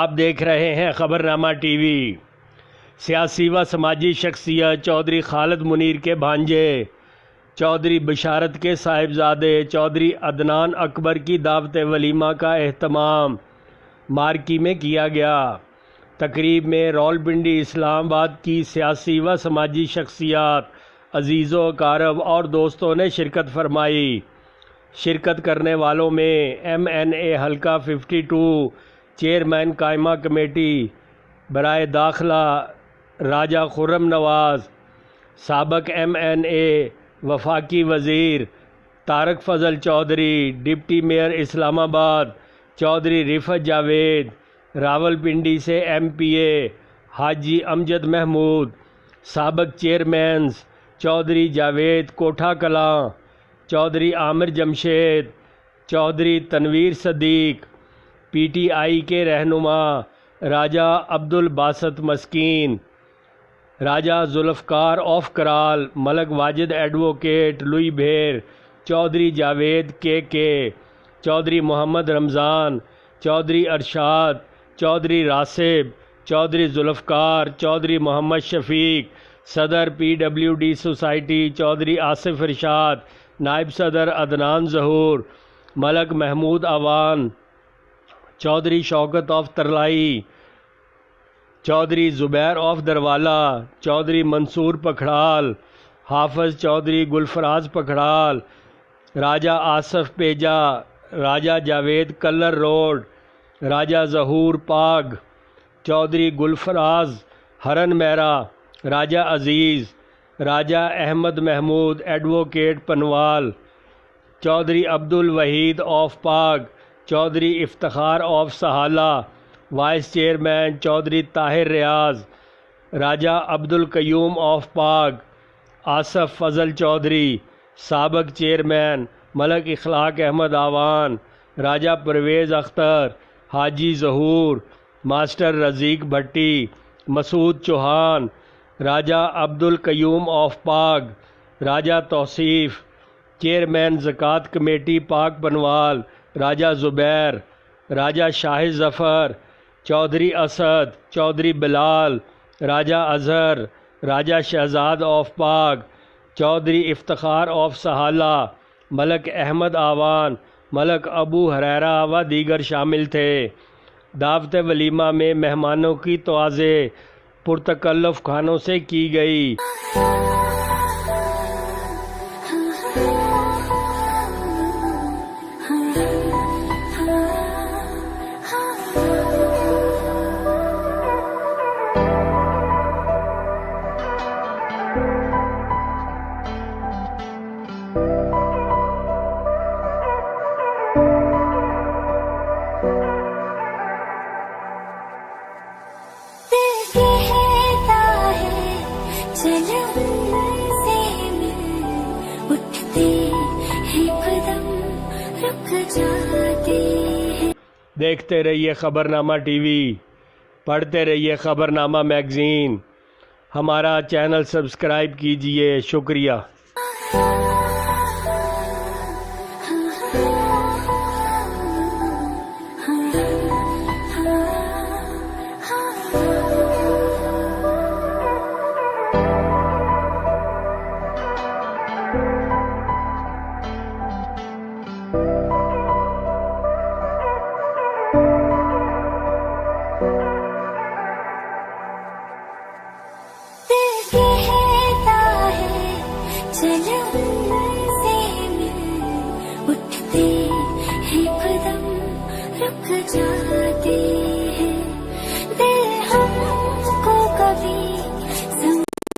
آپ دیکھ رہے ہیں خبرنامہ ٹی وی۔ سیاسی و سماجی شخصیت چودھری خالد منیر کے بھانجے چودھری بشارت کے صاحبزادے چودھری عدنان اکبر کی دعوت ولیمہ کا اہتمام مارکی میں کیا گیا۔ تقریب میں راولپنڈی اسلام آباد کی سیاسی و سماجی شخصیات، عزیز و اقارب اور دوستوں نے شرکت فرمائی۔ شرکت کرنے والوں میں ایم این اے حلقہ 52 چیئرمین قائمہ کمیٹی برائے داخلہ راجہ خرم نواز، سابق ایم این اے وفاقی وزیر طارق فضل چودھری، ڈپٹی میئر اسلام آباد چودھری رفعت جاوید، راولپنڈی سے ایم پی اے حاجی امجد محمود، سابق chairmans Chaudhry Javed Kotha Kalan, Chaudhry Amir Jamshed, Chaudhry Tanveer Siddique, P T I کے رہنما راجہ عبدالباسط مسکین، راجہ ذوالفقار آف کرال، ملک واجد ایڈوکیٹ لوئی بھیر، چودھری جاوید کے، چودھری محمد رمضان، چودھری ارشاد، چودھری راسب، چودھری ذوالفقار، چودھری محمد شفیق، صدر P W D society Chaudhry Asif Irshad, نائب صدر Adnan Zahoor, Malik Mahmood Awan, Chaudhry Shaukat of Tarlai, Chaudhry Zubair of Darwala, Chaudhry Mansoor Pakhral, Hafiz Chaudhry Gulfaraz Pakhral, Raja Asif Peja, Raja Javed Kallar road, Raja Zahoor Pag, Chaudhry Gulfaraz Haran Mira, Raja Aziz, Raja Ahmed Mahmood advocate Panwal, Chaudhry Abdul Waheed of Pag, Chaudhry Iftikhar of Sihala, vice chairman Chaudhry Tahir Riaz, Raja Abdul Qayyum of پاگ، Asif فضل چودھری، سابق چیئرمین ملک اخلاق احمد آوان، راجہ Pervez Akhtar, Haji Zahoor, master Razik Bhatti, Masood Chauhan, Raja Abdul Qayyum of Pag, Raja Tauseef, chairman زکوٰۃ committee Pak Banwal, Raja Zubair, Raja Shah Zafar, Chaudhry Asad, Chaudhry Bilal, Raja Azhar, Raja Shahzad of Pag, Chaudhry Iftikhar of Sihala, Malik Ahmed Awan, Malik Abu Huraira و دیگر شامل تھے۔ دعوت ولیمہ میں مہمانوں کی توازے پرتکلف کھانوں سے کی گئی۔ دیکھتے رہیے خبرنامہ ٹی وی، پڑھتے رہیے خبرنامہ میگزین، ہمارا چینل سبسکرائب کیجیے، شکریہ۔ چل